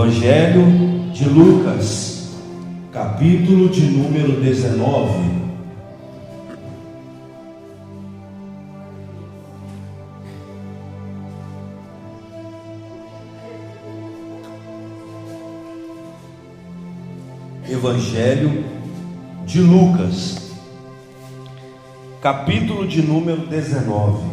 Evangelho de Lucas, capítulo de número 19. Evangelho de Lucas, capítulo de número 19.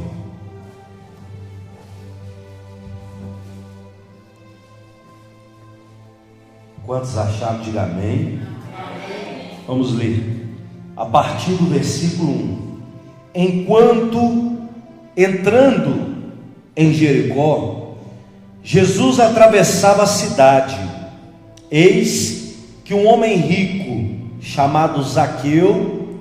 Quantos acharam? Diga amém. Amém. Vamos ler a partir do versículo 1. Enquanto entrando em Jericó, Jesus atravessava a cidade. Eis que um homem rico, chamado Zaqueu,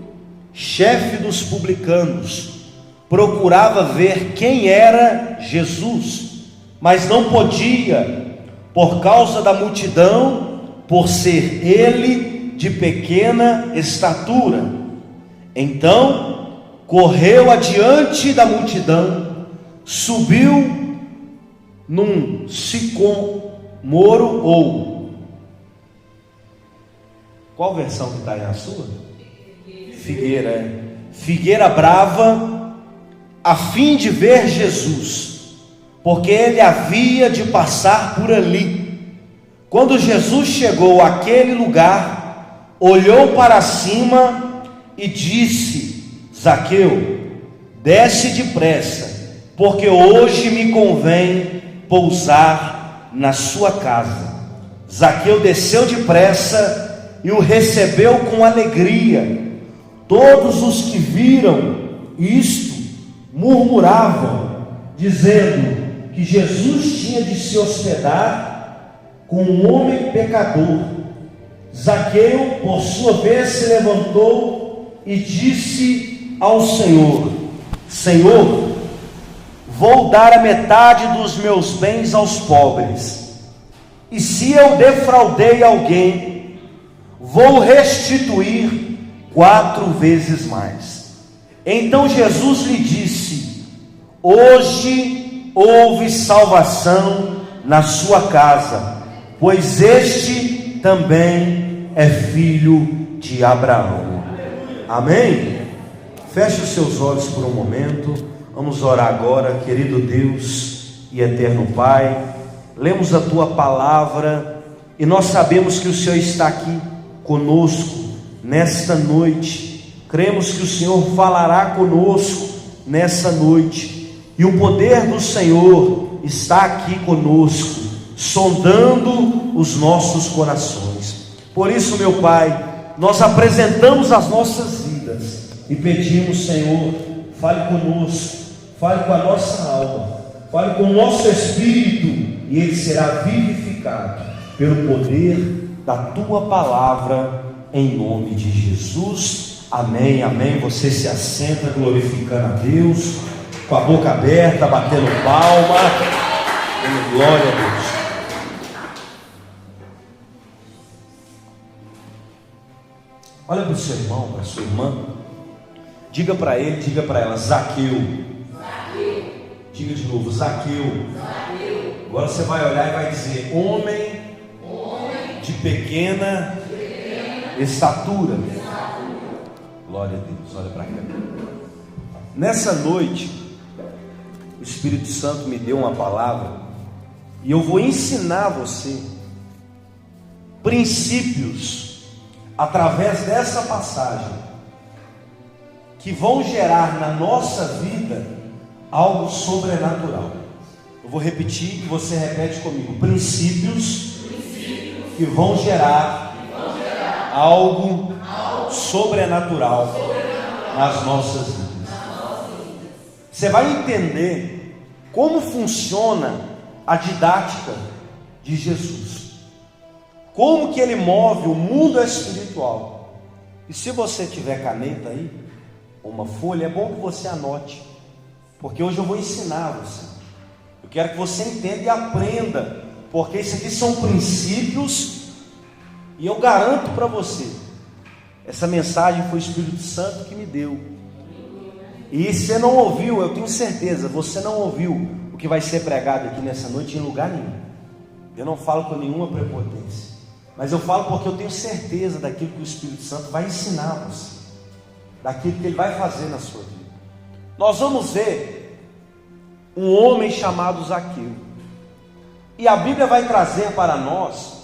chefe dos publicanos, procurava ver quem era Jesus, mas não podia, por causa da multidão, por ser ele de pequena estatura. Então correu adiante da multidão, subiu num sicômoro, ou qual versão que está aí na sua? Figueira. Figueira brava, a fim de ver Jesus, porque ele havia de passar por ali. Quando Jesus chegou àquele lugar, olhou para cima e disse: Zaqueu, desce depressa, porque hoje me convém pousar na sua casa. Zaqueu desceu depressa e o recebeu com alegria. Todos os que viram isto murmuravam, dizendo que Jesus tinha de se hospedar com um homem pecador. Zaqueu, por sua vez, se levantou e disse ao Senhor: Senhor, vou dar a metade dos meus bens aos pobres, e se eu defraudei alguém, vou restituir 4 vezes mais. Então Jesus lhe disse: hoje houve salvação na sua casa, pois este também é filho de Abraão. Amém? Feche os seus olhos por um momento. Vamos orar agora. Querido Deus e eterno Pai, lemos a Tua palavra e nós sabemos que o Senhor está aqui conosco nesta noite. Cremos que o Senhor falará conosco nessa noite, e o poder do Senhor está aqui conosco, sondando os nossos corações. Por isso, meu Pai, nós apresentamos as nossas vidas e pedimos: Senhor, fale conosco, fale com a nossa alma, fale com o nosso espírito, e ele será vivificado pelo poder da Tua palavra, em nome de Jesus. Amém, amém. Você se assenta glorificando a Deus, com a boca aberta, batendo palma, dando glória a Deus. Olha para o seu irmão, para a sua irmã, diga para ele, diga para ela: Zaqueu. Zaqueu. Diga de novo: Zaqueu. Zaqueu. Agora você vai olhar e vai dizer: homem de pequena estatura. Glória a Deus. Olha para cá. Nessa noite, o Espírito Santo me deu uma palavra, e eu vou ensinar você princípios através dessa passagem, que vão gerar na nossa vida algo sobrenatural. Eu vou repetir e você repete comigo: princípios que vão gerar algo sobrenatural nas nossas vidas. Você vai entender como funciona a didática de Jesus, como que ele move o mundo espiritual. E se você tiver caneta aí, uma folha, é bom que você anote, porque hoje eu vou ensinar você. Eu quero que você entenda e aprenda, porque isso aqui são princípios, e eu garanto para você, essa mensagem foi o Espírito Santo que me deu. E se você não ouviu, eu tenho certeza, você não ouviu o que vai ser pregado aqui nessa noite em lugar nenhum. Eu não falo com nenhuma prepotência, mas eu falo porque eu tenho certeza daquilo que o Espírito Santo vai ensinar a você, daquilo que ele vai fazer na sua vida. Nós vamos ver um homem chamado Zaqueu, e a Bíblia vai trazer para nós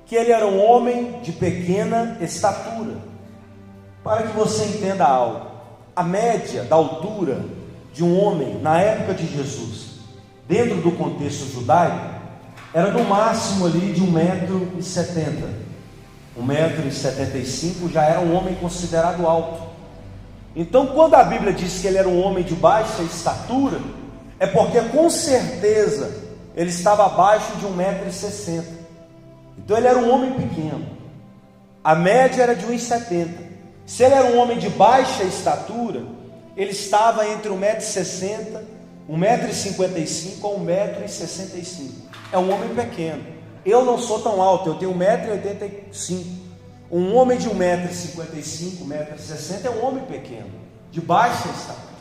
que ele era um homem de pequena estatura. Para que você entenda algo, a média da altura de um homem na época de Jesus, dentro do contexto judaico, era no máximo ali de 1,70 m, 1,75 m, já era um homem considerado alto. Então, quando a Bíblia diz que ele era um homem de baixa estatura, é porque com certeza ele estava abaixo de 1,60 m. Então ele era um homem pequeno. A média era de 1,70 m. Se ele era um homem de baixa estatura, ele estava entre 1,60 m, 1,55 m ou 1,65 m. É um homem pequeno. Eu não sou tão alto, eu tenho 1,85 m. Um homem de 1,55 m, 1,60 m é um homem pequeno, de baixa estatura.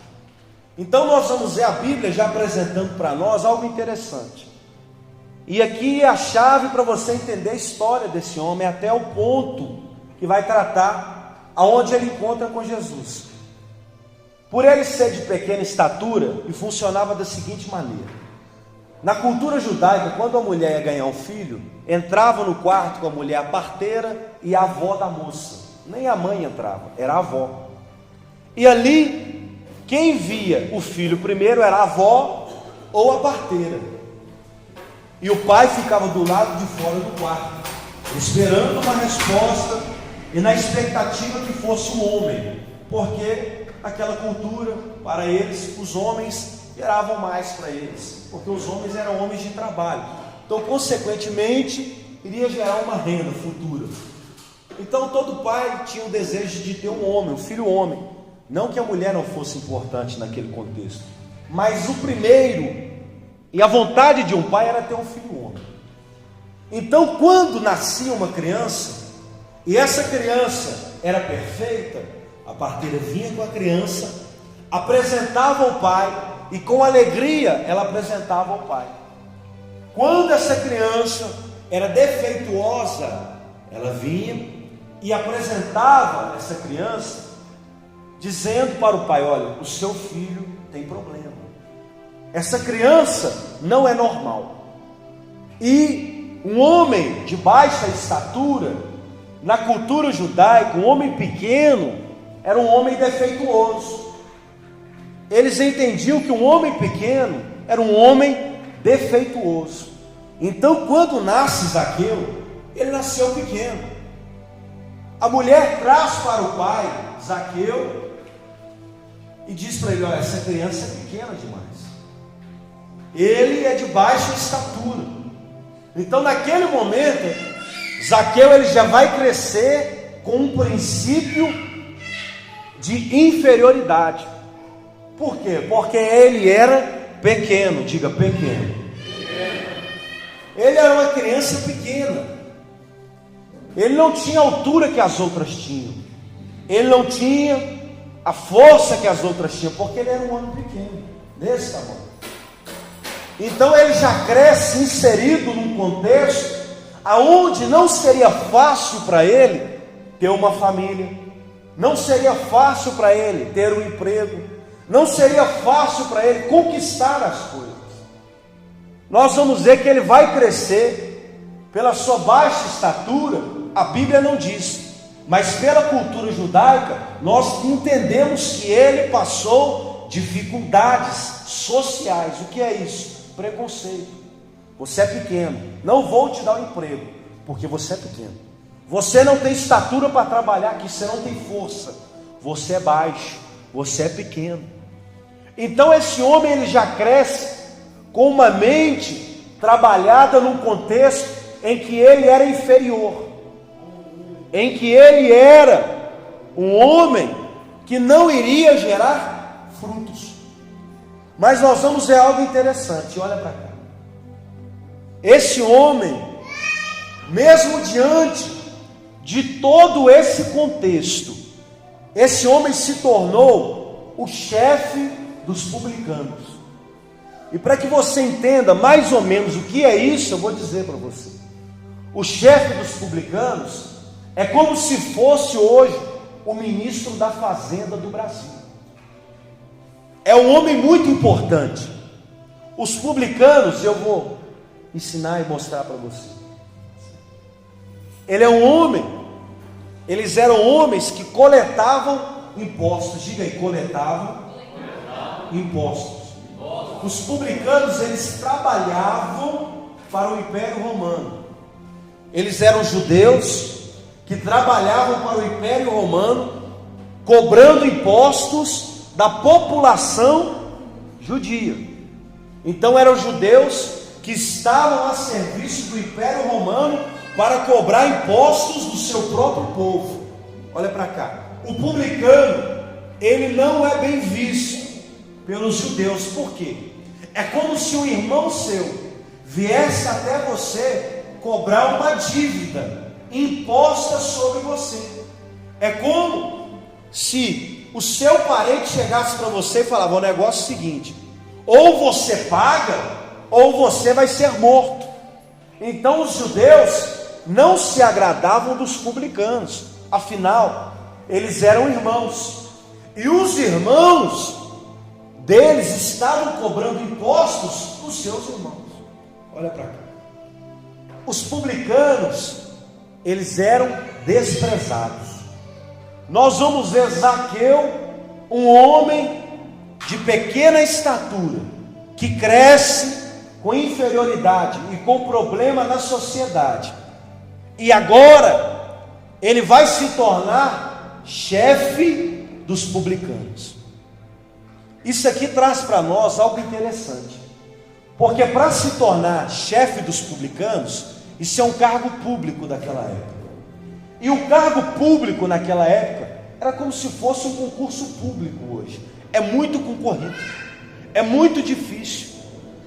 Então nós vamos ver a Bíblia já apresentando para nós algo interessante. E aqui é a chave para você entender a história desse homem, até o ponto que vai tratar aonde ele encontra com Jesus. Por ele ser de pequena estatura, e funcionava da seguinte maneira: na cultura judaica, quando a mulher ia ganhar um filho, entrava no quarto com a mulher a parteira e a avó da moça. Nem a mãe entrava, era a avó. E ali, quem via o filho primeiro era a avó ou a parteira. E o pai ficava do lado de fora do quarto, esperando uma resposta e na expectativa que fosse um homem, porque aquela cultura, para eles, os homens geravam mais para eles, porque os homens eram homens de trabalho. Então, consequentemente, iria gerar uma renda futura. Então, todo pai tinha o desejo de ter um homem, um filho homem. Não que a mulher não fosse importante naquele contexto, mas o primeiro e a vontade de um pai era ter um filho homem. Então, quando nascia uma criança, e essa criança era perfeita, a parteira vinha com a criança, apresentava ao pai, e com alegria ela apresentava ao pai. Quando essa criança era defeituosa, ela vinha e apresentava essa criança, dizendo para o pai: olha, o seu filho tem problema, essa criança não é normal. E um homem de baixa estatura, na cultura judaica, um homem pequeno, era um homem defeituoso. Eles entendiam que um homem pequeno era um homem defeituoso. Então, quando nasce Zaqueu, ele nasceu pequeno. A mulher traz para o pai Zaqueu e diz para ele: olha, essa criança é pequena demais, ele é de baixa estatura. Então, naquele momento, Zaqueu ele já vai crescer com um princípio de inferioridade. Por quê? Porque ele era pequeno. Diga, pequeno. Ele era uma criança pequena. Ele não tinha a altura que as outras tinham. Ele não tinha a força que as outras tinham, porque ele era um homem pequeno, desse tamanho. Então ele já cresce inserido num contexto aonde não seria fácil para ele ter uma família, não seria fácil para ele ter um emprego, não seria fácil para ele conquistar as coisas. Nós vamos ver que ele vai crescer pela sua baixa estatura. A Bíblia não diz, mas pela cultura judaica nós entendemos que ele passou dificuldades sociais. O que é isso? Preconceito. Você é pequeno, não vou te dar um emprego, porque você é pequeno. Você não tem estatura para trabalhar aqui, você não tem força, você é baixo, você é pequeno. Então esse homem ele já cresce com uma mente trabalhada num contexto em que ele era inferior, em que ele era um homem que não iria gerar frutos. Mas nós vamos ver algo interessante, olha para cá. Esse homem, mesmo diante de todo esse contexto, esse homem se tornou o chefe dos publicanos. E para que você entenda mais ou menos o que é isso, eu vou dizer para você. O chefe dos publicanos é como se fosse hoje o ministro da Fazenda do Brasil. É um homem muito importante. Os publicanos, eu vou ensinar e mostrar para você. Ele é um homem, eles eram homens que coletavam impostos. Diga aí, coletavam impostos. Os publicanos, eles trabalhavam para o Império Romano. Eles eram judeus que trabalhavam para o Império Romano, cobrando impostos da população judia. Então eram judeus que estavam a serviço do Império Romano para cobrar impostos do seu próprio povo. Olha para cá. O publicano, ele não é bem visto pelos judeus. Por quê? É como se um irmão seu viesse até você cobrar uma dívida imposta sobre você. É como se o seu parente chegasse para você e falava: o negócio é o seguinte, ou você paga, ou você vai ser morto. Então os judeus não se agradavam dos publicanos, afinal, eles eram irmãos, e os irmãos deles estavam cobrando impostos dos seus irmãos. Olha para cá. Os publicanos, eles eram desprezados. Nós vamos ver Zaqueu, um homem de pequena estatura, que cresce com inferioridade e com problema na sociedade, e agora ele vai se tornar chefe dos publicanos. Isso aqui traz para nós algo interessante, porque para se tornar chefe dos publicanos, isso é um cargo público daquela época. E o cargo público naquela época era como se fosse um concurso público hoje. É muito concorrido, é muito difícil.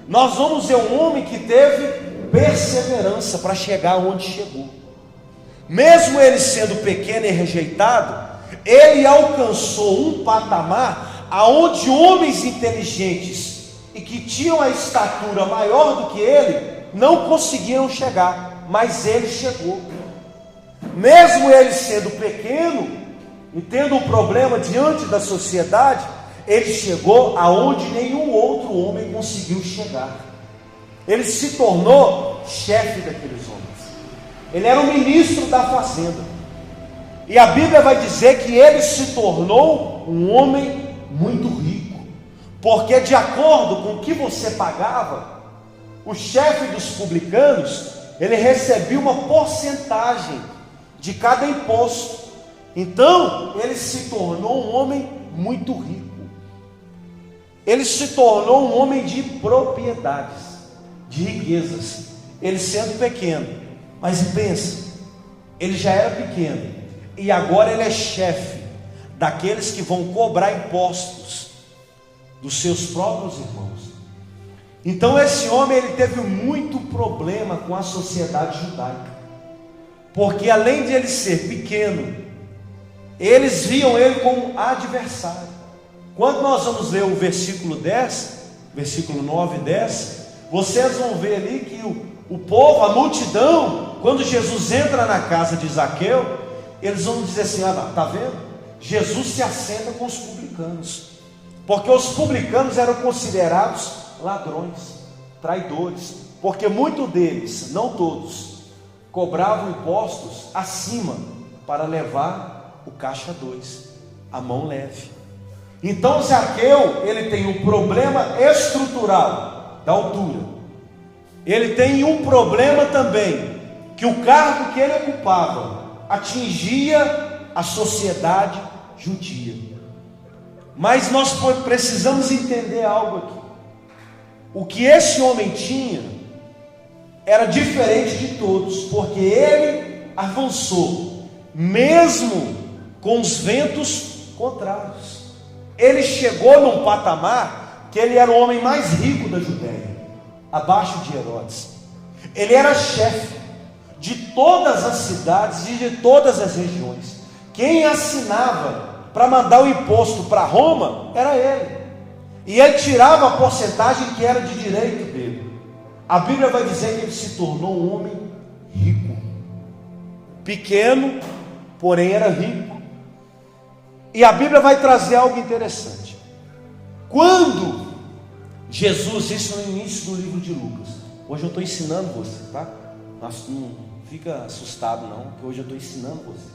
Nós vamos ver um homem que teve perseverança para chegar onde chegou. Mesmo ele sendo pequeno e rejeitado, ele alcançou um patamar aonde homens inteligentes e que tinham a estatura maior do que ele não conseguiram chegar, mas ele chegou. Mesmo ele sendo pequeno e tendo um problema diante da sociedade, ele chegou aonde nenhum outro homem conseguiu chegar. Ele se tornou chefe daqueles homens. Ele era o ministro da fazenda. E a Bíblia vai dizer que ele se tornou um homem muito rico, porque de acordo com o que você pagava, o chefe dos publicanos, ele recebia uma porcentagem de cada imposto. Então ele se tornou um homem muito rico. Ele se tornou um homem de propriedades, de riquezas, ele sendo pequeno. Mas pensa, ele já era pequeno, e agora ele é chefe daqueles que vão cobrar impostos dos seus próprios irmãos. Então esse homem, ele teve muito problema com a sociedade judaica, porque além de ele ser pequeno, eles viam ele como adversário. Quando nós vamos ler o versículo 10, versículo 9 e 10, vocês vão ver ali que o povo, a multidão, quando Jesus entra na casa de Zaqueu, eles vão dizer assim: ah, está vendo? Jesus se assenta com os publicanos, porque os publicanos eram considerados ladrões, traidores, porque muitos deles, não todos, cobravam impostos acima para levar o caixa 2, a mão leve. Então Zaqueu, ele tem um problema estrutural da altura. Ele tem um problema também, que o cargo que ele ocupava atingia a sociedade judia. Mas nós precisamos entender algo aqui. O que esse homem tinha era diferente de todos, porque ele avançou, mesmo com os ventos contrários. Ele chegou num patamar que ele era o homem mais rico da Judéia, abaixo de Herodes. Ele era chefe de todas as cidades e de todas as regiões. Quem assinava para mandar o imposto para Roma era ele. e ele tirava a porcentagem que era de direito dele. A Bíblia vai dizer que ele se tornou um homem rico, pequeno, porém era rico. E a Bíblia vai trazer algo interessante. Quando Jesus, isso no início do livro de Lucas, hoje eu estou ensinando você, tá? Mas não fica assustado não, que hoje eu estou ensinando você.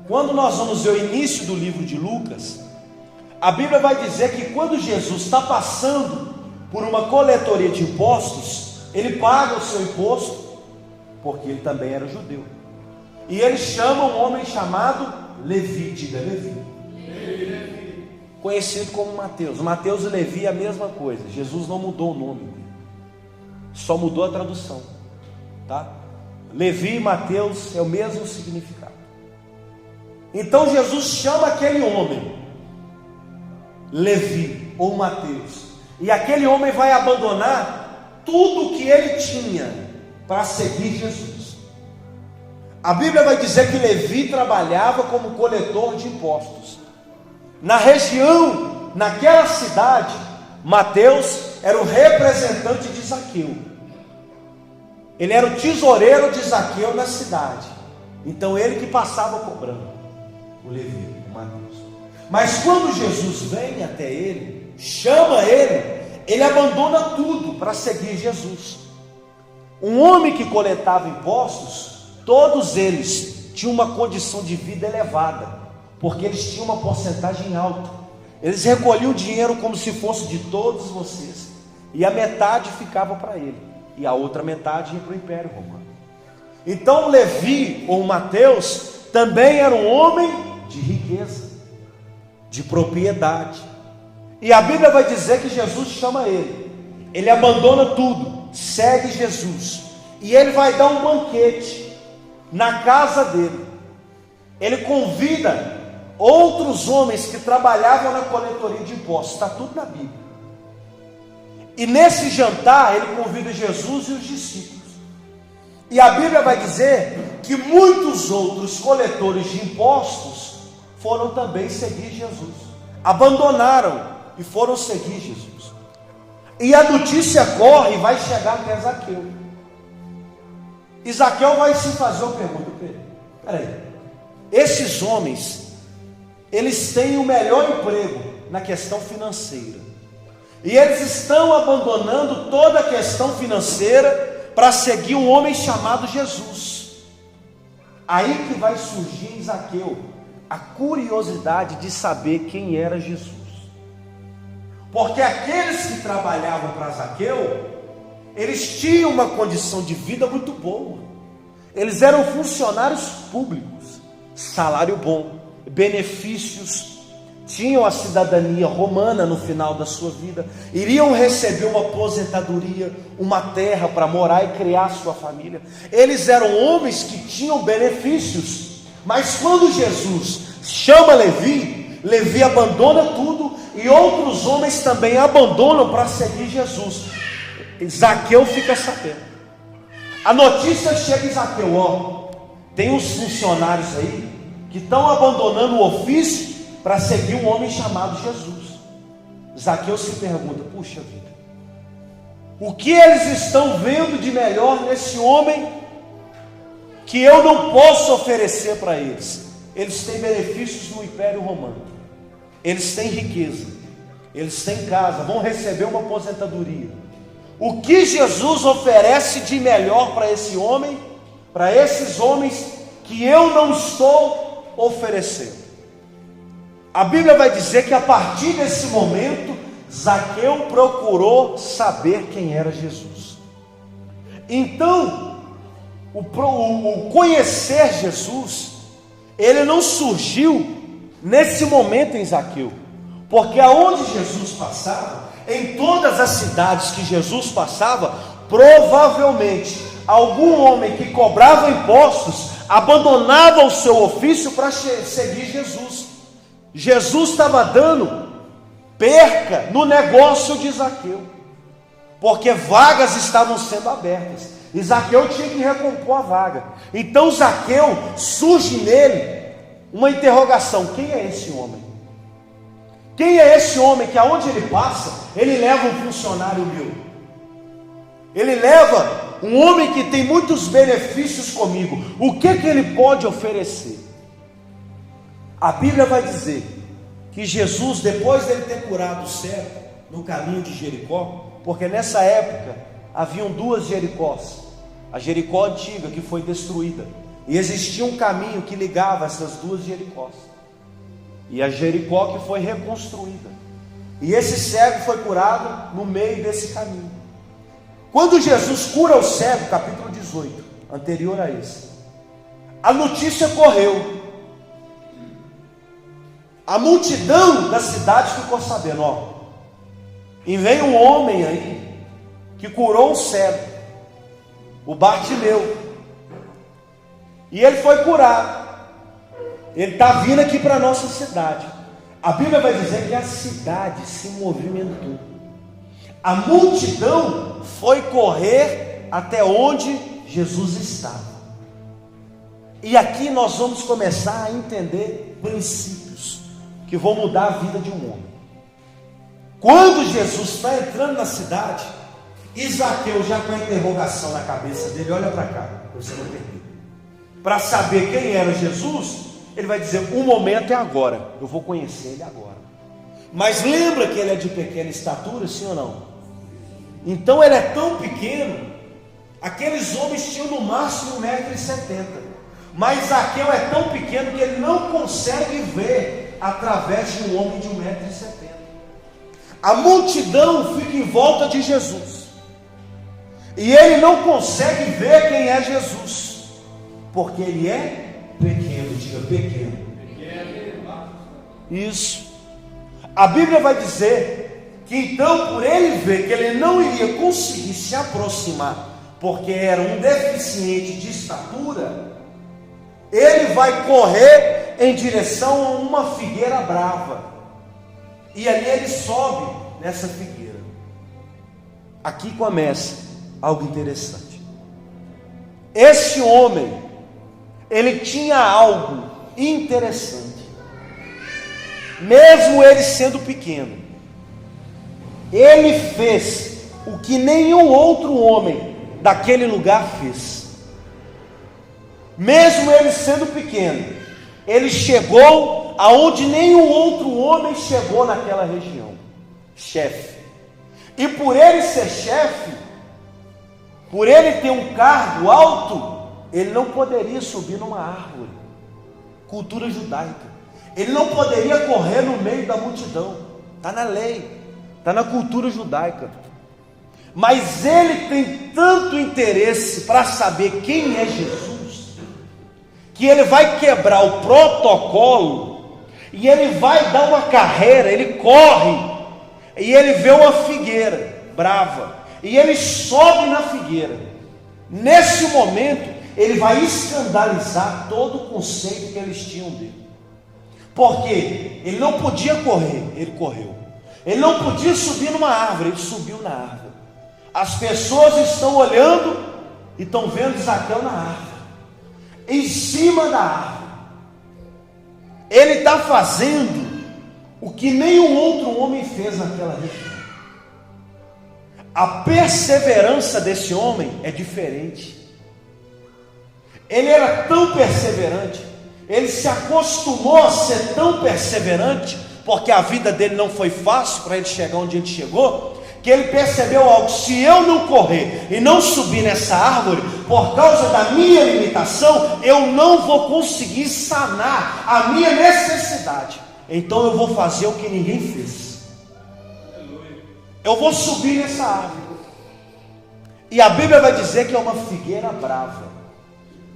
Quando nós vamos ver o início do livro de Lucas, a Bíblia vai dizer que quando Jesus está passando por uma coletoria de impostos, ele paga o seu imposto, porque ele também era judeu. E ele chama um homem chamado Levi, diga Levi. Conhecido como Mateus. Mateus e Levi é a mesma coisa. Jesus não mudou o nome, só mudou a tradução, tá? Levi e Mateus é o mesmo significado. Então Jesus chama aquele homem, Levi ou Mateus, e aquele homem vai abandonar tudo que ele tinha para seguir Jesus. A Bíblia vai dizer que Levi trabalhava como coletor de impostos. Na região, naquela cidade, Mateus era o representante de Zaqueu. Ele era o tesoureiro de Zaqueu na cidade. Então ele que passava cobrando, o Levi, o Mateus. Mas quando Jesus vem até ele, chama ele abandona tudo para seguir Jesus. Um homem que coletava impostos, todos eles tinham uma condição de vida elevada, porque eles tinham uma porcentagem alta. Eles recolhiam o dinheiro como se fosse de todos vocês, e a metade ficava para ele, e a outra metade ia para o Império Romano. Então Levi ou Mateus também era um homem de riqueza, de propriedade. E a Bíblia vai dizer que Jesus chama ele abandona tudo, segue Jesus, e ele vai dar um banquete na casa dele. Ele convida outros homens que trabalhavam na coletoria de impostos, está tudo na Bíblia. E nesse jantar ele convida Jesus e os discípulos. E a Bíblia vai dizer que muitos outros coletores de impostos foram também seguir Jesus, abandonaram e foram seguir Jesus. E a notícia corre e vai chegar até Zaqueu. E Zaqueu vai se fazer uma pergunta: peraí, esses homens, eles têm o melhor emprego na questão financeira, e eles estão abandonando toda a questão financeira para seguir um homem chamado Jesus. Aí que vai surgir em Zaqueu a curiosidade de saber quem era Jesus. Porque aqueles que trabalhavam para Zaqueu, eles tinham uma condição de vida muito boa. Eles eram funcionários públicos, salário bom, benefícios, tinham a cidadania romana no final da sua vida, iriam receber uma aposentadoria, uma terra para morar e criar sua família. Eles eram homens que tinham benefícios. Mas quando Jesus chama Levi abandona tudo, e outros homens também abandonam para seguir Jesus. Zaqueu fica sabendo. A notícia chega em Zaqueu: tem uns funcionários aí que estão abandonando o ofício para seguir um homem chamado Jesus. Zaqueu se pergunta: puxa vida, o que eles estão vendo de melhor nesse homem que eu não posso oferecer para eles? Eles têm benefícios no Império Romano, eles têm riqueza, eles têm casa, vão receber uma aposentadoria. O que Jesus oferece de melhor para esse homem, para esses homens que eu não estou oferecendo? A Bíblia vai dizer que a partir desse momento, Zaqueu procurou saber quem era Jesus. Então, o conhecer Jesus, ele não surgiu nesse momento em Zaqueu, porque aonde Jesus passava, em todas as cidades que Jesus passava, provavelmente algum homem que cobrava impostos abandonava o seu ofício para seguir Jesus. Jesus estava dando perca no negócio de Zaqueu, porque vagas estavam sendo abertas, e Zaqueu tinha que recompor a vaga. Então Zaqueu, surge nele uma interrogação: quem é esse homem? Quem é esse homem que aonde ele passa, ele leva um funcionário meu? Ele leva um homem que tem muitos benefícios comigo. O que ele pode oferecer? A Bíblia vai dizer que Jesus, depois dele ter curado o cego no caminho de Jericó, porque nessa época haviam duas Jericós, a Jericó antiga que foi destruída, e existia um caminho que ligava essas duas Jericós, e a Jericó que foi reconstruída, e esse cego foi curado no meio desse caminho. Quando Jesus cura o cego, capítulo 18, anterior a esse, a notícia correu, a multidão da cidade ficou sabendo, e veio um homem aí, que curou um cego, o Bartimeu, e ele foi curado, ele está vindo aqui para a nossa cidade. A Bíblia vai dizer que a cidade se movimentou, a multidão foi correr até onde Jesus estava, e aqui nós vamos começar a entender princípios que vão mudar a vida de um homem. Quando Jesus está entrando na cidade, Zaqueu já com a interrogação na cabeça dele, olha para cá, você não perder, para saber quem era Jesus, ele vai dizer, o momento é agora, eu vou conhecer ele agora. Mas lembra que ele é de pequena estatura, sim ou não? Então ele é tão pequeno, aqueles homens tinham no máximo 1,70 m, mas Zaqueu é tão pequeno que ele não consegue ver através de um homem de 1,70 m. A multidão fica em volta de Jesus, e ele não consegue ver quem é Jesus, porque ele é pequeno, diga pequeno. Isso. A Bíblia vai dizer que então, por ele ver que ele não iria conseguir se aproximar, porque era um deficiente de estatura, ele vai correr em direção a uma figueira brava, e ali ele sobe nessa figueira. Aqui começa algo interessante. Esse homem, ele tinha algo interessante, mesmo ele sendo pequeno, ele fez o que nenhum outro homem daquele lugar fez. Mesmo ele sendo pequeno, ele chegou aonde nenhum outro homem chegou naquela região, chefe. E por ele ser chefe, por ele ter um cargo alto, ele não poderia subir numa árvore, cultura judaica. Ele não poderia correr no meio da multidão, está na lei, está na cultura judaica. Mas ele tem tanto interesse para saber quem é Jesus, que ele vai quebrar o protocolo, e ele vai dar uma carreira, ele corre, e ele vê uma figueira brava, e ele sobe na figueira. Nesse momento, ele vai escandalizar todo o conceito que eles tinham dele, porque ele não podia correr, ele correu. Ele não podia subir numa árvore, ele subiu na árvore. As pessoas estão olhando e estão vendo Zaqueu na árvore, em cima da árvore. Ele está fazendo o que nenhum outro homem fez naquela região. A perseverança desse homem é diferente. Ele era tão perseverante, ele se acostumou a ser tão perseverante, porque a vida dele não foi fácil para ele chegar onde ele chegou, que ele percebeu algo: se eu não correr e não subir nessa árvore, por causa da minha limitação, eu não vou conseguir sanar a minha necessidade. Então eu vou fazer o que ninguém fez, eu vou subir nessa árvore. E a Bíblia vai dizer que é uma figueira brava,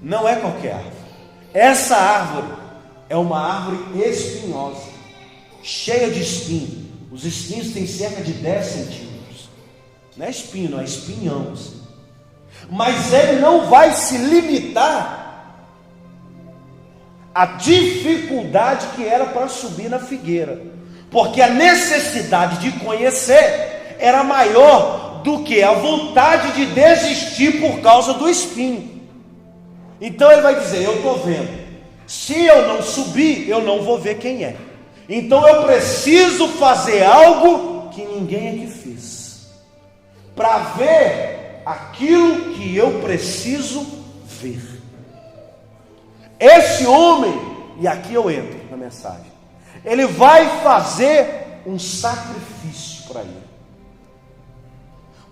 não é qualquer árvore. Essa árvore é uma árvore espinhosa, cheia de espinho. Os espinhos têm cerca de 10 centímetros. Não é espinho, é espinhão assim. Mas ele não vai se limitar à dificuldade que era para subir na figueira, porque a necessidade de conhecer era maior do que a vontade de desistir por causa do espinho. Então ele vai dizer: eu estou vendo, se eu não subir, eu não vou ver quem é. Então eu preciso fazer algo que ninguém aqui fez, para ver aquilo que eu preciso ver. Esse homem, e aqui eu entro na mensagem, ele vai fazer um sacrifício para ele.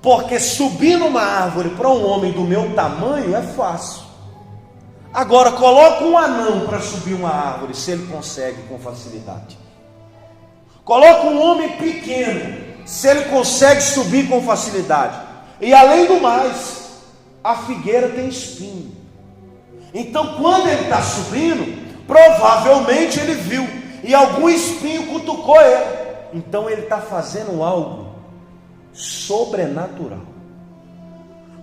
Porque subir numa árvore para um homem do meu tamanho é fácil. Agora coloca um anão para subir uma árvore, se ele consegue com facilidade. Coloca um homem pequeno, se ele consegue subir com facilidade. E além do mais, a figueira tem espinho. Então quando ele está subindo, provavelmente ele viu, e algum espinho cutucou ele. Então ele está fazendo algo sobrenatural,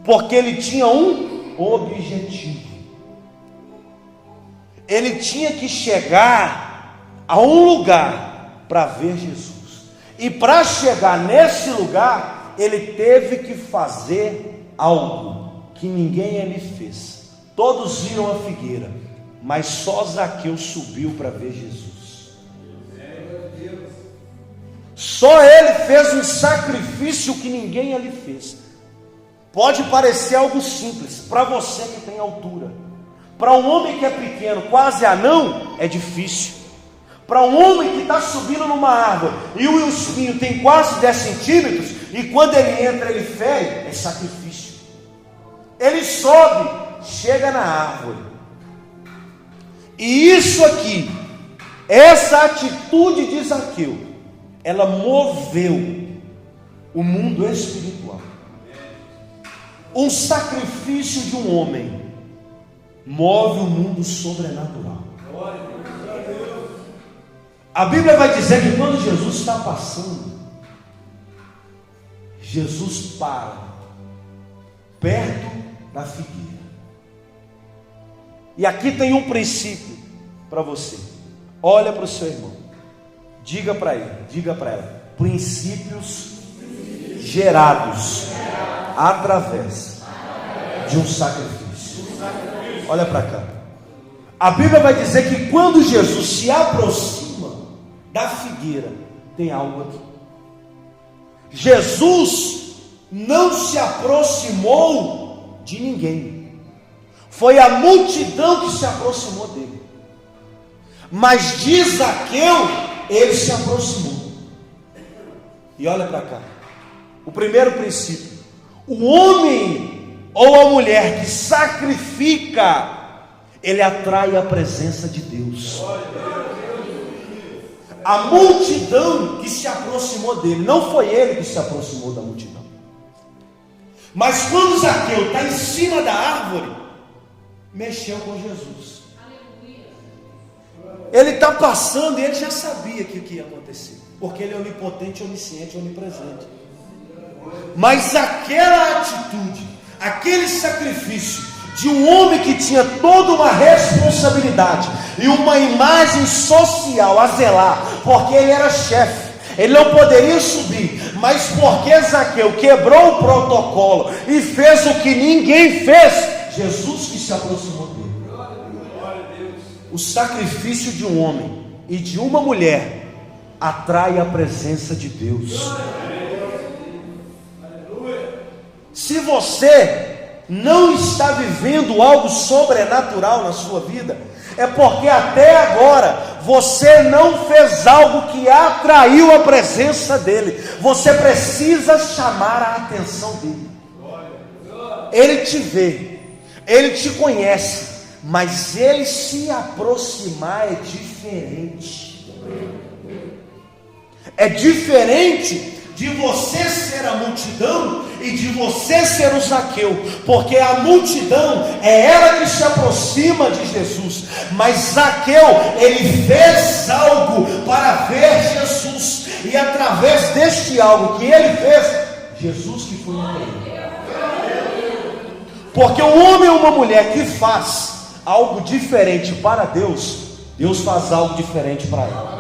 porque ele tinha um objetivo. Ele tinha que chegar a um lugar para ver Jesus, e para chegar nesse lugar, ele teve que fazer algo que ninguém ali fez. Todos viram a figueira, mas só Zaqueu subiu para ver Jesus. Só ele fez um sacrifício que ninguém ali fez. Pode parecer algo simples para você que tem altura. Para um homem que é pequeno, quase anão, é difícil. Para um homem que está subindo numa árvore e o espinho tem quase 10 centímetros, e quando ele entra ele fere, é sacrifício. Ele sobe, chega na árvore. E isso aqui, essa atitude de Zaqueu, ela moveu o mundo espiritual. Um sacrifício de um homem move o mundo sobrenatural. A Bíblia vai dizer que quando Jesus está passando, Jesus para perto da figueira. E aqui tem um princípio para você. Olha para o seu irmão, diga para ele, diga para ela: princípios gerados através de um sacrifício. Olha para cá. A Bíblia vai dizer que quando Jesus se aproxima da figueira, tem algo aqui. Jesus não se aproximou de ninguém, foi a multidão que se aproximou dele. Mas de Zaqueu, ele se aproximou. E olha para cá, o primeiro princípio: o homem ou a mulher que sacrifica, ele atrai a presença de Deus. A multidão que se aproximou dele, não foi ele que se aproximou da multidão. Mas quando Zaqueu está em cima da árvore, mexeu com Jesus. Ele está passando e ele já sabia que o que ia acontecer, porque ele é onipotente, onisciente, onipresente. Mas aquela atitude, aquele sacrifício de um homem que tinha toda uma responsabilidade e uma imagem social a zelar, porque ele era chefe, ele não poderia subir, mas porque Zaqueu quebrou o protocolo e fez o que ninguém fez, Jesus que se aproximou dele. O sacrifício de um homem e de uma mulher atrai a presença de Deus. Se você não está vivendo algo sobrenatural na sua vida, é porque até agora você não fez algo que atraiu a presença dele. Você precisa chamar a atenção dele. Ele te vê, ele te conhece, mas ele se aproximar é diferente. É diferente de você ser a multidão e de você ser o Zaqueu, porque a multidão é ela que se aproxima de Jesus, mas Zaqueu, ele fez algo para ver Jesus, e através deste algo que ele fez, Jesus que foi para ele. Porque um homem ou uma mulher que faz algo diferente para Deus, Deus faz algo diferente para ele.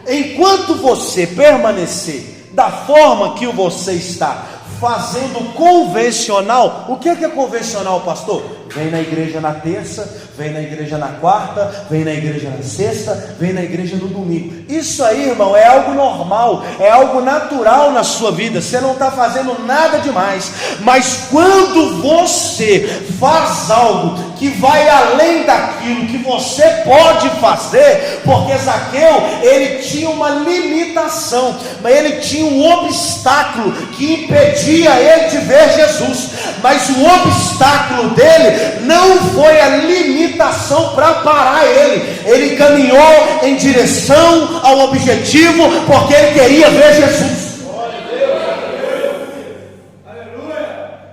Enquanto você permanecer da forma que você está fazendo convencional, o que é convencional, pastor? Vem na igreja na terça, vem na igreja na quarta, vem na igreja na sexta, vem na igreja no domingo. Isso aí, irmão, é algo normal, é algo natural na sua vida. Você não está fazendo nada demais. Mas quando você faz algo que vai além daquilo que você pode fazer, porque Zaqueu, ele tinha uma limitação, mas ele tinha um obstáculo que impedia ele de ver Jesus. Mas o obstáculo dele não foi a limitação para parar ele caminhou em direção ao objetivo, porque ele queria ver Jesus.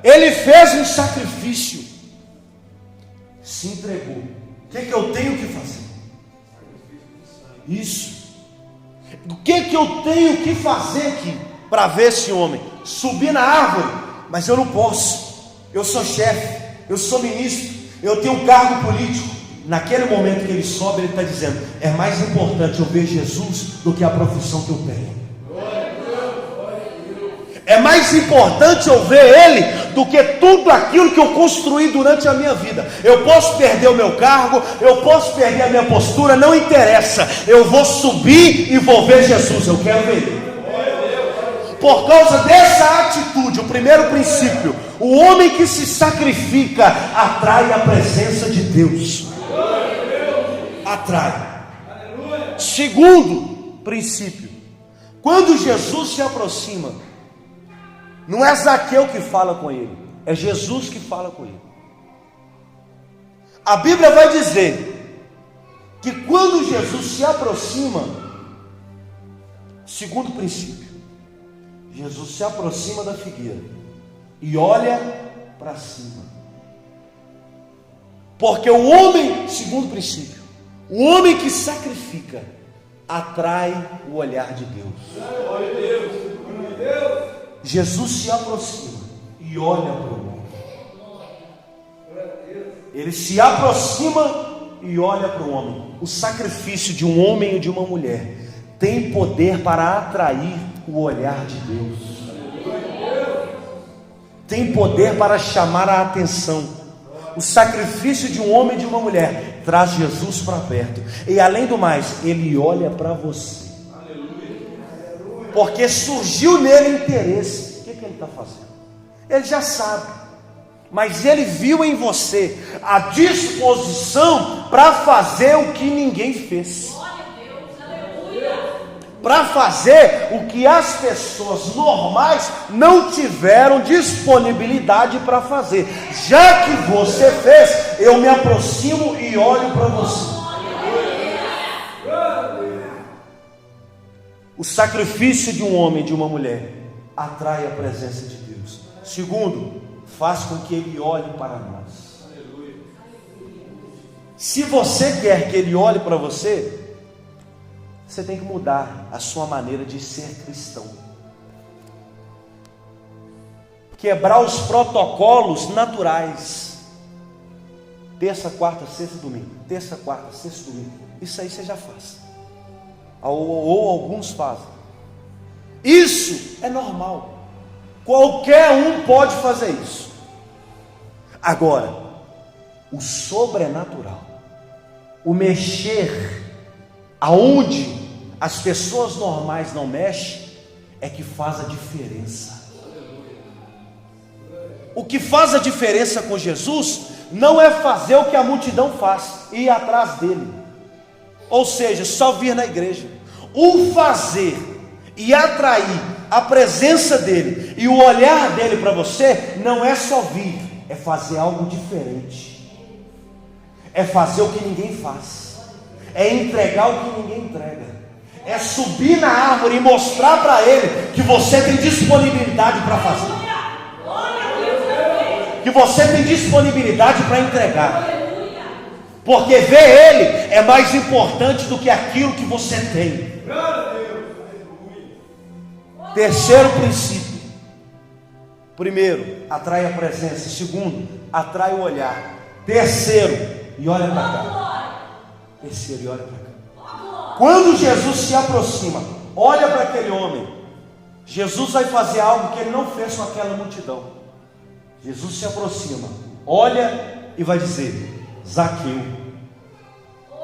Ele fez um sacrifício, se entregou. O que eu tenho que fazer? Isso. O que eu tenho que fazer aqui para ver esse homem? Subir na árvore, mas eu não posso. Eu sou chefe, eu sou ministro, eu tenho um cargo político. Naquele momento que ele sobe, ele está dizendo: é mais importante eu ver Jesus do que a profissão que eu tenho. É mais importante eu ver Ele do que tudo aquilo que eu construí durante a minha vida. Eu posso perder o meu cargo, eu posso perder a minha postura, não interessa. Eu vou subir e vou ver Jesus, eu quero ver Ele. Por causa dessa atitude, o primeiro princípio: o homem que se sacrifica atrai a presença de Deus. Atrai. Segundo princípio: quando Jesus se aproxima, não é Zaqueu que fala com ele, é Jesus que fala com ele. A Bíblia vai dizer que quando Jesus se aproxima, segundo princípio, Jesus se aproxima da figueira e olha para cima. Porque o homem, segundo princípio, o homem que sacrifica atrai o olhar de Deus. Jesus se aproxima e olha para o homem. Ele se aproxima e olha para o homem. O sacrifício de um homem e de uma mulher tem poder para atrair o olhar de Deus. Tem poder para chamar a atenção. O sacrifício de um homem e de uma mulher traz Jesus para perto. E além do mais, ele olha para você. Porque surgiu nele interesse. O que ele está fazendo? Ele já sabe, mas ele viu em você a disposição para fazer o que ninguém fez, para fazer o que as pessoas normais não tiveram disponibilidade para fazer. Já que você fez, eu me aproximo e olho para você. O sacrifício de um homem e de uma mulher atrai a presença de Deus. Segundo, faz com que ele olhe para nós. Se você quer que ele olhe para você, você tem que mudar a sua maneira de ser cristão. Quebrar os protocolos naturais. Terça, quarta, sexta, domingo. Terça, quarta, sexta, domingo. Isso aí você já faz. Ou alguns fazem. Isso é normal. Qualquer um pode fazer isso. Agora, o sobrenatural, o mexer aonde as pessoas normais não mexem, é que faz a diferença. O que faz a diferença com Jesus não é fazer o que a multidão faz, ir atrás dele, ou seja, só vir na igreja. O fazer e atrair a presença dele e o olhar dele para você não é só vir, é fazer algo diferente, é fazer o que ninguém faz, é entregar o que ninguém entrega, é subir na árvore e mostrar para ele que você tem disponibilidade para fazer, que você tem disponibilidade para entregar, porque ver ele é mais importante do que aquilo que você tem. Terceiro princípio: primeiro, atrai a presença. Segundo, atrai o olhar. Terceiro, e olha para cá. Terceiro, e olha para cá. Quando Jesus se aproxima, olha para aquele homem, Jesus vai fazer algo que ele não fez com aquela multidão. Jesus se aproxima, olha e vai dizer: Zaqueu.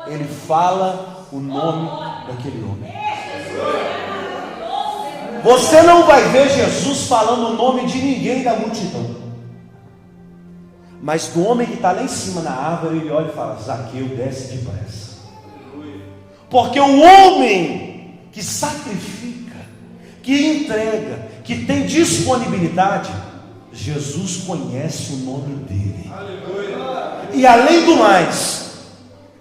Ele fala o nome daquele homem. Você não vai ver Jesus falando o nome de ninguém da multidão, mas do homem que está lá em cima na árvore, ele olha e fala: Zaqueu, desce depressa. Porque o homem que sacrifica, que entrega, que tem disponibilidade, Jesus conhece o nome dele. E além do mais,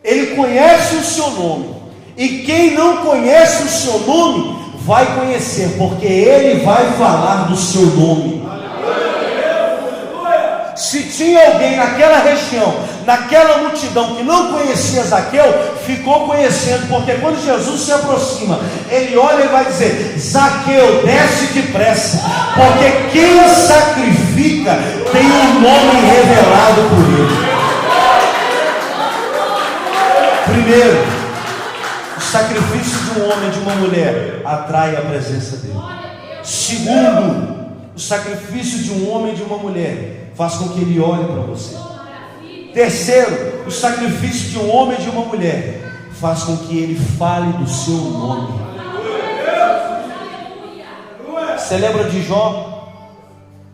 ele conhece o seu nome. E quem não conhece o seu nome vai conhecer, porque ele vai falar do seu nome. Se tinha alguém naquela região, naquela multidão que não conhecia Zaqueu, ficou conhecendo, porque quando Jesus se aproxima, ele olha e vai dizer: Zaqueu, desce depressa, porque quem sacrifica tem um nome revelado por ele. Primeiro, o sacrifício de um homem e de uma mulher atrai a presença dele. Segundo, o sacrifício de um homem e de uma mulher faz com que ele olhe para você. Terceiro, o sacrifício de um homem e de uma mulher faz com que ele fale do seu nome. Você lembra de Jó?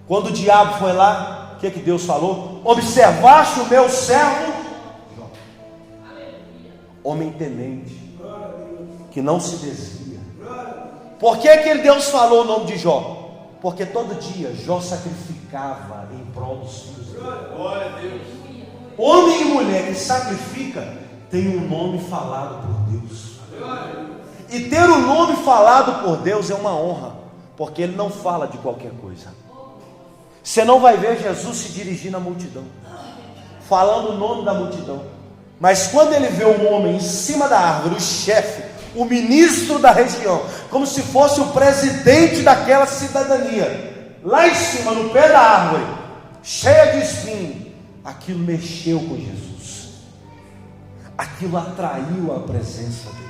Quando o diabo foi lá, o que Deus falou? Observaste o meu servo Jó, homem temente, que não se desvia. Por que Deus falou o nome de Jó? Porque todo dia Jó sacrificava em prol dos filhos dele. Glória a Deus. Homem e mulher que sacrifica tem um nome falado por Deus. E ter um nome falado por Deus é uma honra, porque ele não fala de qualquer coisa. Você não vai ver Jesus se dirigir na multidão, falando o nome da multidão. Mas quando ele vê um homem em cima da árvore, o chefe, o ministro da região, como se fosse o presidente daquela cidadania, lá em cima, no pé da árvore, cheia de espinho, aquilo mexeu com Jesus, aquilo atraiu a presença dele.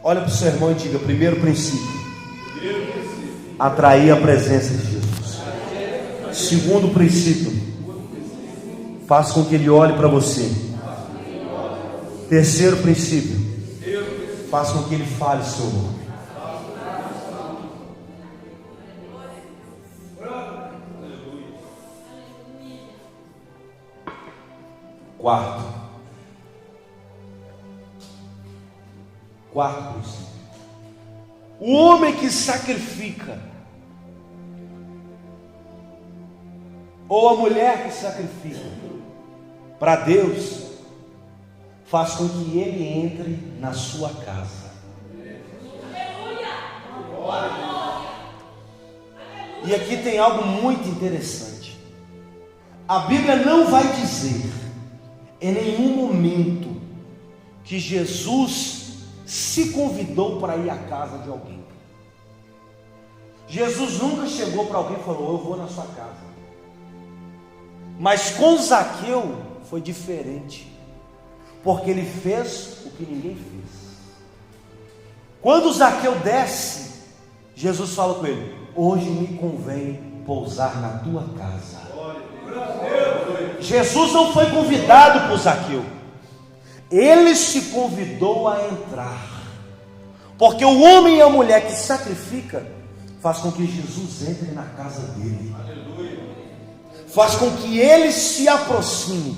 Olha para o seu irmão e diga: primeiro princípio, atrair a presença de Jesus. Segundo princípio, faz com que ele olhe para você. Terceiro princípio, faz com que ele fale o seu nome. Quarto princípio, o homem que sacrifica, ou a mulher que sacrifica para Deus, faz com que ele entre na sua casa. E aqui tem algo muito interessante. A Bíblia não vai dizer em nenhum momento que Jesus se convidou para ir à casa de alguém. Jesus nunca chegou para alguém e falou: eu vou na sua casa. Mas com Zaqueu foi diferente, porque ele fez o que ninguém fez. Quando Zaqueu desce, Jesus fala com ele: hoje me convém pousar na tua casa. Jesus não foi convidado por Zaqueu, ele se convidou a entrar, porque o homem e a mulher que sacrifica faz com que Jesus entre na casa dele, faz com que ele se aproxime,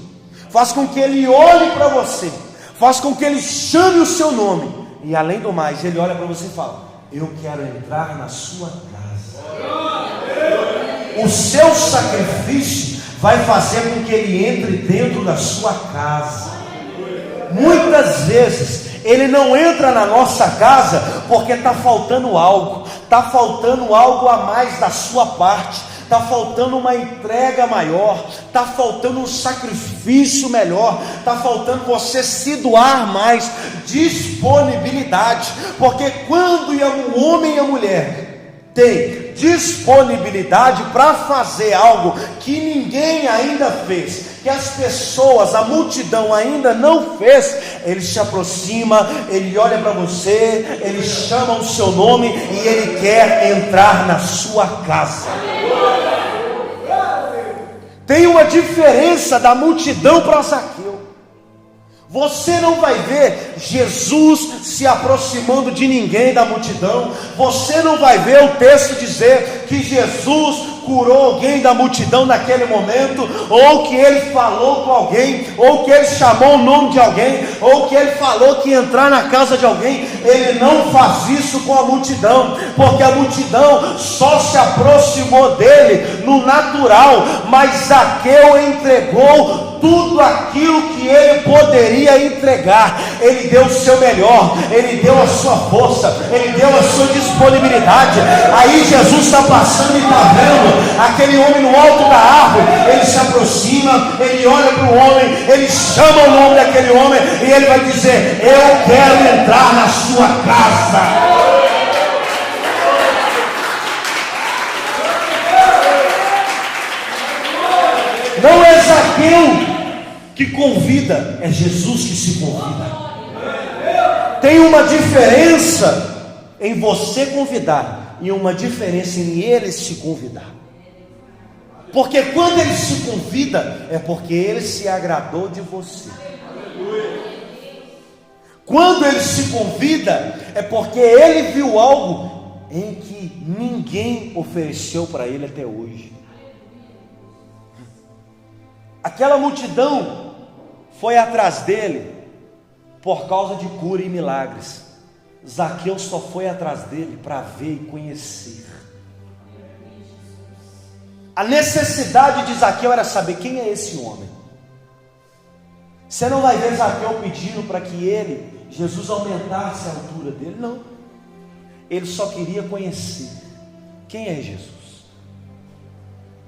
faz com que ele olhe para você, faz com que ele chame o seu nome, e além do mais, ele olha para você e fala: eu quero entrar na sua casa. O seu sacrifício vai fazer com que ele entre dentro da sua casa. Muitas vezes ele não entra na nossa casa porque está faltando algo a mais da sua parte, está faltando uma entrega maior, está faltando um sacrifício melhor, está faltando você se doar mais, disponibilidade. Porque quando o homem e a mulher tem disponibilidade para fazer algo que ninguém ainda fez, que as pessoas, a multidão ainda não fez, ele se aproxima, ele olha para você, ele chama o seu nome e ele quer entrar na sua casa. Tem uma diferença da multidão para Zaqueu. Você não vai ver Jesus se aproximando de ninguém da multidão. Você não vai ver o texto dizer que Jesus curou alguém da multidão naquele momento, ou que ele falou com alguém, ou que ele chamou o nome de alguém, ou que ele falou que ia entrar na casa de alguém. Ele não faz isso com a multidão, porque a multidão só se aproximou dele no natural, mas Zaqueu entregou tudo aquilo que ele poderia entregar. Ele deu o seu melhor, ele deu a sua força, ele deu a sua disponibilidade. Aí Jesus está passando e está vendo aquele homem no alto da árvore. Ele se aproxima, ele olha para o homem, ele chama o nome daquele homem e ele vai dizer: eu quero entrar na sua casa. Não é Zaqueu que convida, é Jesus que se convida. Tem uma diferença em você convidar e uma diferença em ele se convidar. Porque quando ele se convida, é porque ele se agradou de você. Quando ele se convida, é porque ele viu algo em que ninguém ofereceu para ele até hoje. Aquela multidão foi atrás dele por causa de cura e milagres. Zaqueu só foi atrás dele para ver e conhecer. A necessidade de Zaqueu era saber quem é esse homem. Você não vai ver Zaqueu pedindo para que Jesus aumentasse a altura dele, não. Ele só queria conhecer quem é Jesus.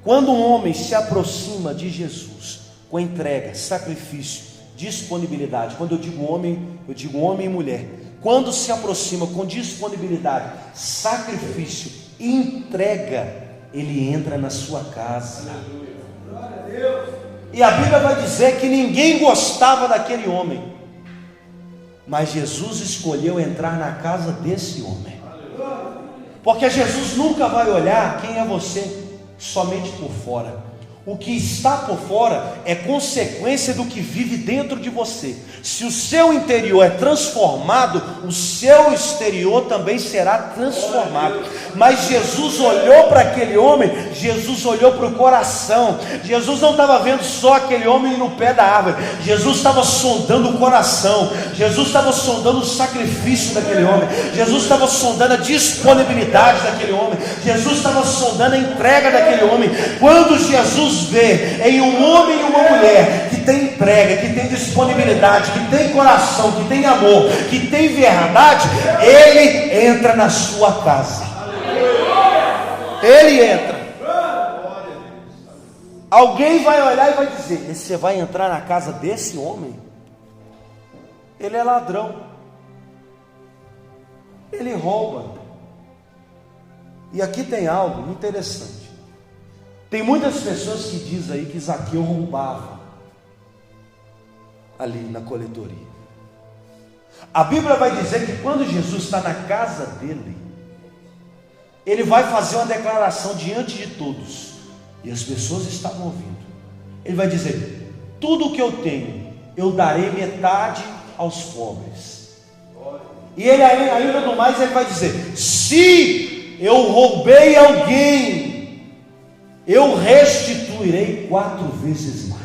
Quando um homem se aproxima de Jesus com entrega, sacrifício, disponibilidade, quando eu digo homem e mulher, quando se aproxima com disponibilidade, sacrifício e entrega, ele entra na sua casa. E a Bíblia vai dizer que ninguém gostava daquele homem, mas Jesus escolheu entrar na casa desse homem, porque Jesus nunca vai olhar quem é você somente por fora. O que está por fora é consequência do que vive dentro de você. Se o seu interior é transformado, o seu exterior também será transformado. Mas Jesus olhou para aquele homem, Jesus olhou para o coração. Jesus não estava vendo só aquele homem no pé da árvore, Jesus estava sondando o coração, Jesus estava sondando o sacrifício daquele homem, Jesus estava sondando a disponibilidade daquele homem, Jesus estava sondando a entrega daquele homem. Quando Jesus vê em um homem e uma mulher que tem entrega, que tem disponibilidade, que tem coração, que tem amor, que tem verdade, ele entra na sua casa. Ele entra. Alguém vai olhar e vai dizer: você vai entrar na casa desse homem? Ele é ladrão, ele rouba. E aqui tem algo interessante. Tem muitas pessoas que dizem aí que Zaqueu roubava ali na coletoria. A Bíblia vai dizer que quando Jesus está na casa dele, ele vai fazer uma declaração diante de todos, e as pessoas estavam ouvindo. Ele vai dizer: tudo o que eu tenho, eu darei metade aos pobres. E ele ainda no mais, ele vai dizer: se eu roubei alguém, eu restituirei 4 vezes mais.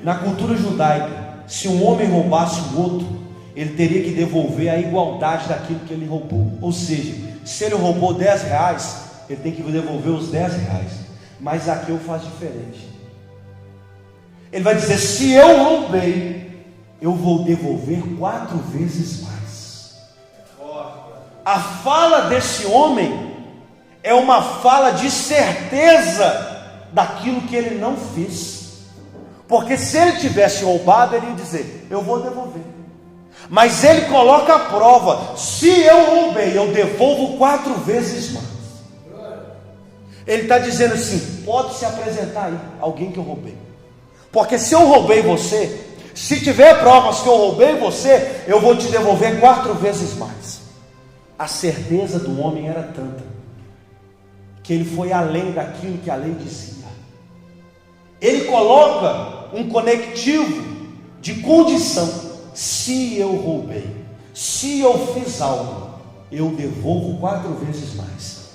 Na cultura judaica, se um homem roubasse o outro, ele teria que devolver a igualdade daquilo que ele roubou. Ou seja, se ele roubou 10 reais, ele tem que devolver os 10 reais. Mas Zaqueu faz diferente. Ele vai dizer: se eu roubei, eu vou devolver 4 vezes mais. A fala desse homem é uma fala de certeza daquilo que ele não fez. Porque se ele tivesse roubado, ele ia dizer: eu vou devolver. Mas ele coloca a prova: se eu roubei, eu devolvo 4 vezes mais. Ele está dizendo assim: pode se apresentar aí alguém que eu roubei. Porque se eu roubei você, se tiver provas que eu roubei você, eu vou te devolver 4 vezes mais. A certeza do homem era tanta que ele foi além daquilo que a lei dizia. Ele coloca um conectivo de condição: se eu roubei, se eu fiz algo, eu devolvo 4 vezes mais,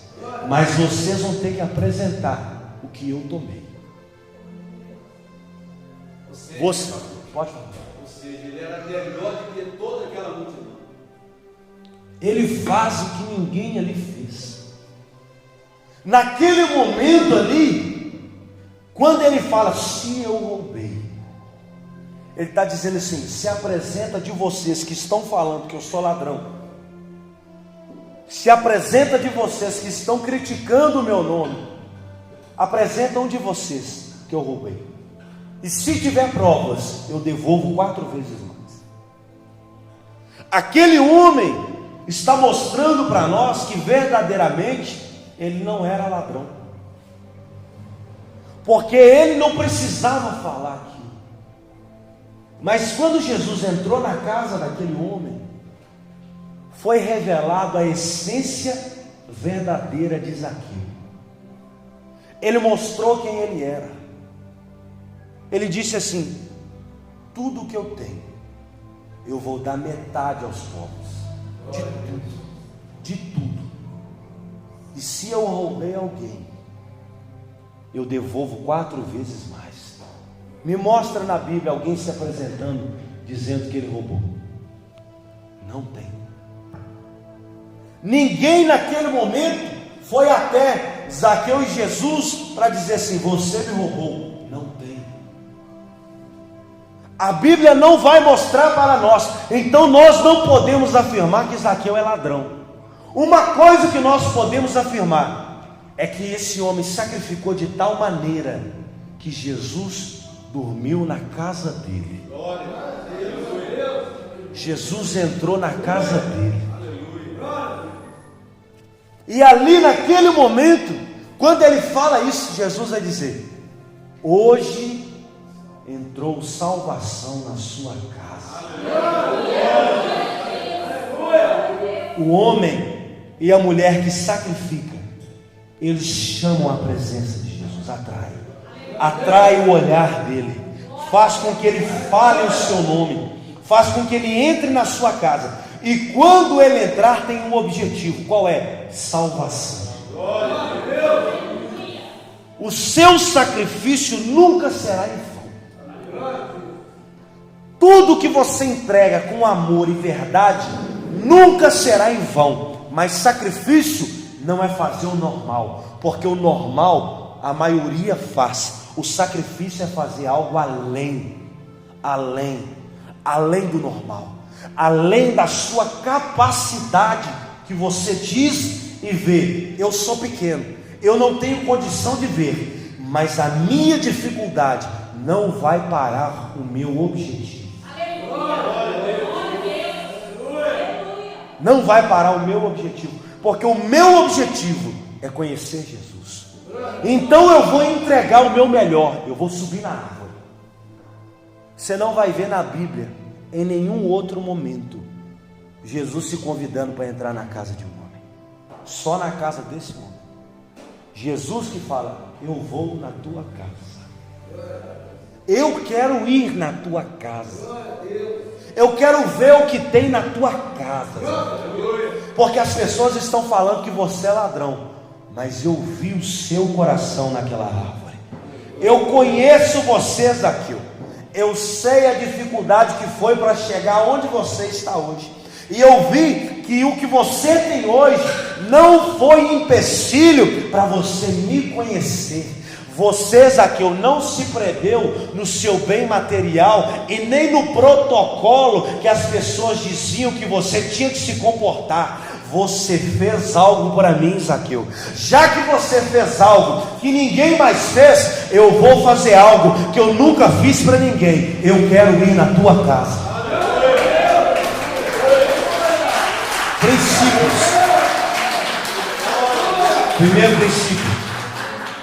mas vocês vão ter que apresentar o que eu tomei. Você pode falar. Ou seja, ele era melhor do que toda aquela multidão. Ele faz o que ninguém ali fez. Naquele momento ali, quando ele fala, se eu roubei, ele está dizendo assim: se apresenta de vocês que estão falando que eu sou ladrão, se apresenta de vocês que estão criticando o meu nome, apresenta um de vocês que eu roubei. E se tiver provas, eu devolvo 4 vezes mais. Aquele homem está mostrando para nós que verdadeiramente ele não era ladrão, porque ele não precisava falar aquilo. Mas quando Jesus entrou na casa daquele homem, foi revelado a essência verdadeira de Zaqueu. Ele mostrou quem ele era. Ele disse assim: tudo que eu tenho, eu vou dar metade aos pobres, de tudo, de tudo. E se eu roubei alguém, eu devolvo 4 vezes mais. Me mostra na Bíblia alguém se apresentando dizendo que ele roubou. Não tem. Ninguém naquele momento foi até Zaqueu e Jesus para dizer assim: você me roubou. Não tem. A Bíblia não vai mostrar para nós, então nós não podemos afirmar que Zaqueu é ladrão. Uma coisa que nós podemos afirmar é que esse homem sacrificou de tal maneira que Jesus dormiu na casa dele. Jesus entrou na casa dele. E ali naquele momento, quando ele fala isso, Jesus vai dizer: hoje entrou salvação na sua casa. O homem e a mulher que sacrificam, eles chamam a presença de Jesus, atrai o olhar dele, faz com que ele fale o seu nome, faz com que ele entre na sua casa. E quando ele entrar, tem um objetivo: qual é? Salvação. O seu sacrifício nunca será em vão. Tudo que você entrega com amor e verdade nunca será em vão. Mas sacrifício não é fazer o normal, porque o normal a maioria faz. O sacrifício é fazer algo além do normal, além da sua capacidade, que você diz e vê. Eu sou pequeno, eu não tenho condição de ver, mas a minha dificuldade não vai parar o meu objetivo. Não vai parar o meu objetivo, porque o meu objetivo é conhecer Jesus. Então eu vou entregar o meu melhor, eu vou subir na árvore. Você não vai ver na Bíblia, em nenhum outro momento, Jesus se convidando para entrar na casa de um homem. Só na casa desse homem. Jesus que fala: eu vou na tua casa. Eu quero ir na tua casa. Eu quero ver o que tem na tua casa. Porque as pessoas estão falando que você é ladrão, mas eu vi o seu coração naquela árvore. Eu conheço você, Zaqueu. Eu sei a dificuldade que foi para chegar onde você está hoje. E eu vi que o que você tem hoje não foi empecilho para você me conhecer. Você, Zaqueu, não se prendeu no seu bem material e nem no protocolo que as pessoas diziam que você tinha que se comportar. Você fez algo para mim, Zaqueu. Já que você fez algo que ninguém mais fez, eu vou fazer algo que eu nunca fiz para ninguém. Eu quero ir na tua casa. Princípios. Primeiro princípio: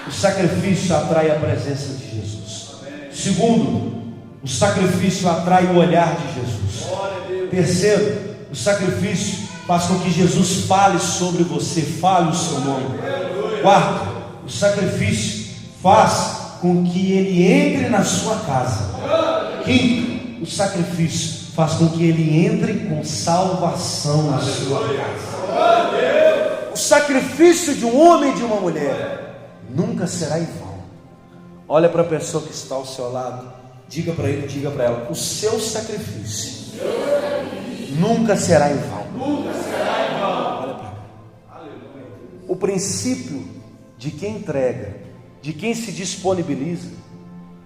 o sacrifício atrai a presença de Jesus. Segundo, o sacrifício atrai o olhar de Jesus. Terceiro, o sacrifício faz com que Jesus fale sobre você, fale o seu nome. Quarto, o sacrifício faz com que ele entre na sua casa. Quinto, o sacrifício faz com que ele entre com salvação na sua casa. O sacrifício de um homem e de uma mulher nunca será em vão. Olha para a pessoa que está ao seu lado, diga para ele, diga para ela: o seu sacrifício nunca será em vão. Olha para cá. O princípio de quem entrega, de quem se disponibiliza,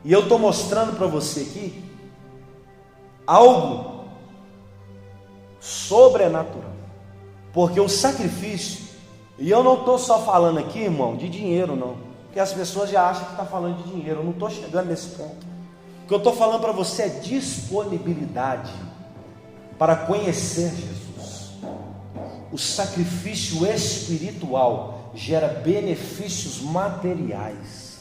e eu estou mostrando para você aqui algo sobrenatural, porque o sacrifício, e eu não estou só falando aqui, irmão, de dinheiro não, porque as pessoas já acham que está falando de dinheiro. Eu não estou chegando nesse ponto. O que eu estou falando para você é disponibilidade para conhecer Jesus. O sacrifício espiritual gera benefícios materiais.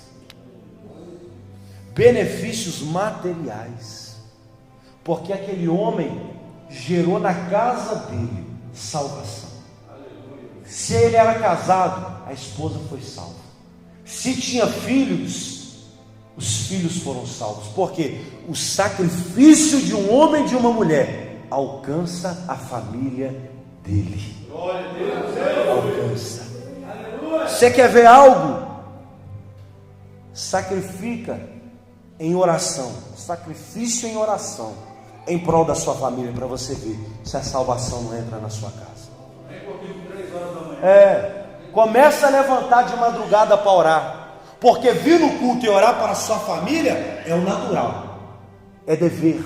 Benefícios materiais. Porque aquele homem gerou na casa dele salvação. Se ele era casado, a esposa foi salva. Se tinha filhos, os filhos foram salvos. Porque o sacrifício de um homem e de uma mulher alcança a família dele. Alcança. Você quer ver algo? Sacrifica em oração. Sacrifício em oração em prol da sua família, para você ver se a salvação não entra na sua casa. Começa a levantar de madrugada para orar, porque vir no culto e orar para a sua família é o natural, é dever,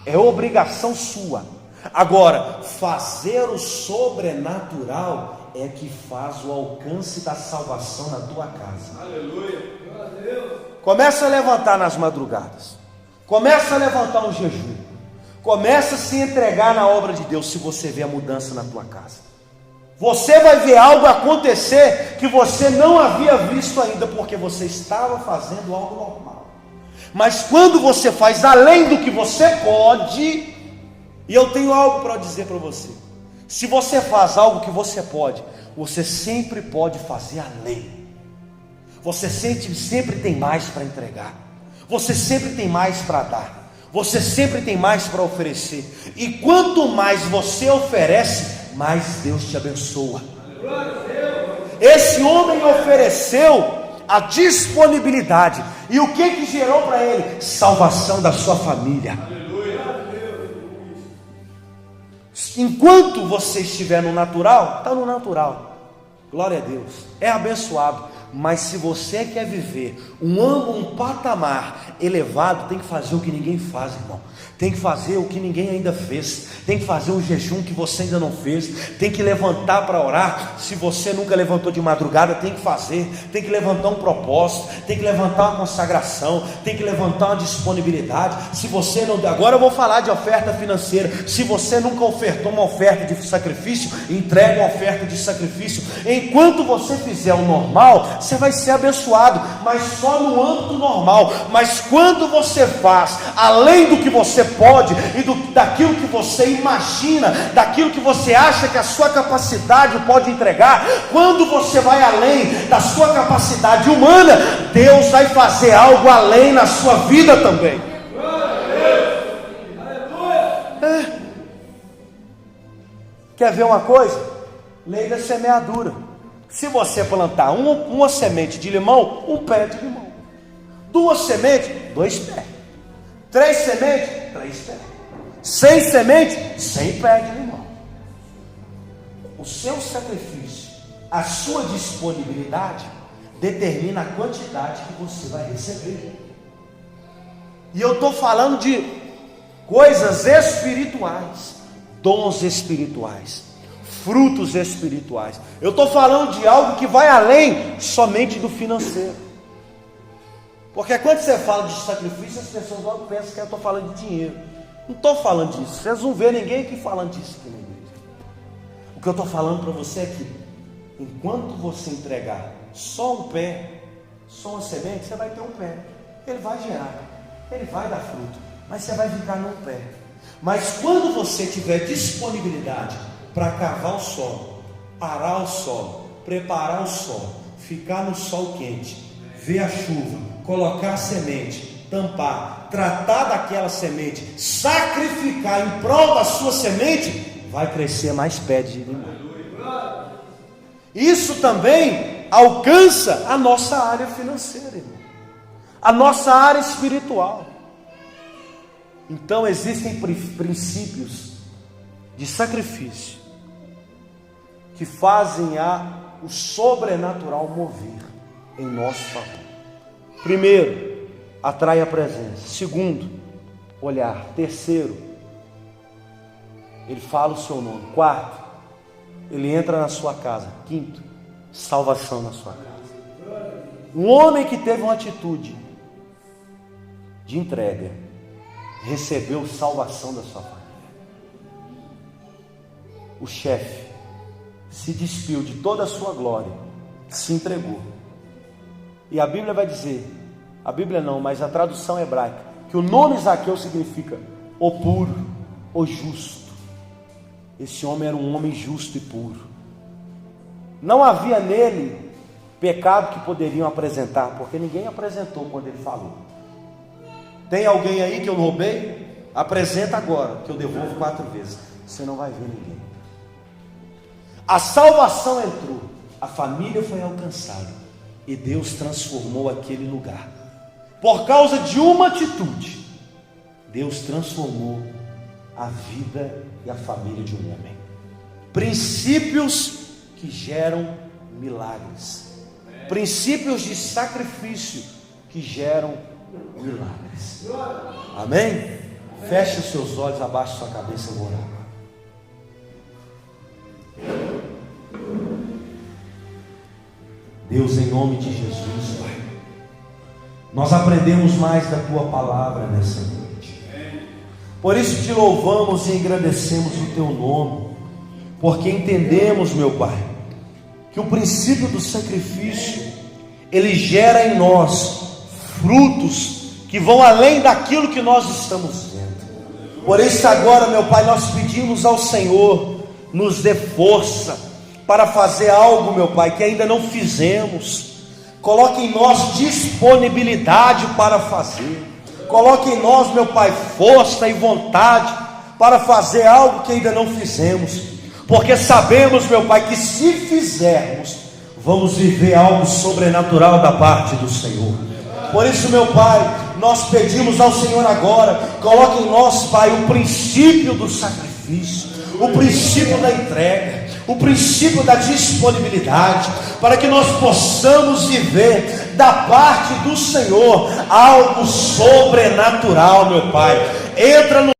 é obrigação sua. Agora, fazer o sobrenatural é que faz o alcance da salvação na tua casa. Aleluia. Começa a levantar nas madrugadas, começa a levantar um jejum, começa a se entregar na obra de Deus. Se você vê a mudança na tua casa, você vai ver algo acontecer que você não havia visto ainda, porque você estava fazendo algo normal. Mas quando você faz além do que você pode, e eu tenho algo para dizer para você: se você faz algo que você pode, você sempre pode fazer além. Você sempre tem mais para entregar, você sempre tem mais para dar, você sempre tem mais para oferecer. E quanto mais você oferece, mais Deus te abençoa. Esse homem ofereceu a disponibilidade, e o que gerou para ele? Salvação da sua família. Enquanto você estiver no natural, está no natural, glória a Deus, é abençoado. Mas se você quer viver um patamar elevado, tem que fazer o que ninguém faz, irmão. Tem que fazer o que ninguém ainda fez. Tem que fazer um jejum que você ainda não fez. Tem que levantar para orar. Se você nunca levantou de madrugada, tem que fazer. Tem que levantar um propósito. Tem que levantar uma consagração. Tem que levantar uma disponibilidade. Se você não... Agora eu vou falar de oferta financeira. Se você nunca ofertou uma oferta de sacrifício, entrega uma oferta de sacrifício. Enquanto você fizer o normal, você vai ser abençoado, mas só no âmbito normal. Mas quando você faz além do que você pode e daquilo que você imagina, daquilo que você acha que a sua capacidade pode entregar, quando você vai além da sua capacidade humana, Deus vai fazer algo além na sua vida também. Quer ver uma coisa? Lei da semeadura. Se você plantar uma semente de limão, um pé de limão. 2 sementes, 2 pés. 3 sementes, 3 pés. 100 sementes, 100 pés de limão. O seu sacrifício, a sua disponibilidade, determina a quantidade que você vai receber. E eu estou falando de coisas espirituais, dons espirituais, frutos espirituais. Eu estou falando de algo que vai além somente do financeiro. Porque quando você fala de sacrifício, as pessoas logo pensam que eu estou falando de dinheiro. Não estou falando disso. Vocês não vê ninguém aqui falando disso aqui na igreja. O que eu estou falando para você é que enquanto você entregar só um pé, só uma semente, você vai ter um pé. Ele vai gerar, ele vai dar fruto, mas você vai ficar num pé. Mas quando você tiver disponibilidade para cavar o solo, arar o solo, preparar o solo, ficar no sol quente, ver a chuva, colocar a semente, tampar, tratar daquela semente, sacrificar em prol da sua semente, vai crescer mais pé de limão. Isso também alcança a nossa área financeira, irmão, a nossa área espiritual. Então existem princípios de sacrifício que fazem o sobrenatural mover em nosso favor. Primeiro, atrai a presença. Segundo, olhar. Terceiro, ele fala o seu nome. Quarto, ele entra na sua casa. Quinto, salvação na sua casa. Um homem que teve uma atitude de entrega recebeu salvação da sua família. O chefe se despiu de toda a sua glória, se entregou. E a Bíblia vai dizer, a Bíblia não, mas a tradução hebraica, que o nome Zaqueu significa o puro, o justo. Esse homem era um homem justo e puro. Não havia nele pecado que poderiam apresentar, porque ninguém apresentou quando ele falou. Tem alguém aí que eu roubei? Apresenta agora, que eu devolvo 4 vezes. Você não vai ver ninguém. A salvação entrou, a família foi alcançada e Deus transformou aquele lugar. Por causa de uma atitude, Deus transformou a vida e a família de um homem. Princípios que geram milagres. Princípios de sacrifício que geram milagres. Amém? Feche os seus olhos, abaixe sua cabeça, eu vou orar. Deus, em nome de Jesus, Pai, nós aprendemos mais da Tua palavra nessa noite. Por isso te louvamos e engrandecemos o Teu nome, porque entendemos, meu Pai, que o princípio do sacrifício, ele gera em nós frutos que vão além daquilo que nós estamos vendo. Por isso agora, meu Pai, nós pedimos ao Senhor, nos dê força para fazer algo, meu Pai, que ainda não fizemos. Coloque em nós disponibilidade para fazer. Coloque em nós, meu Pai, força e vontade para fazer algo que ainda não fizemos, porque sabemos, meu Pai, que se fizermos, vamos viver algo sobrenatural da parte do Senhor. Por isso, meu Pai, nós pedimos ao Senhor agora, coloque em nós, Pai, o princípio do sacrifício, o princípio da entrega, o princípio da disponibilidade, para que nós possamos viver da parte do Senhor algo sobrenatural, meu Pai. Entra no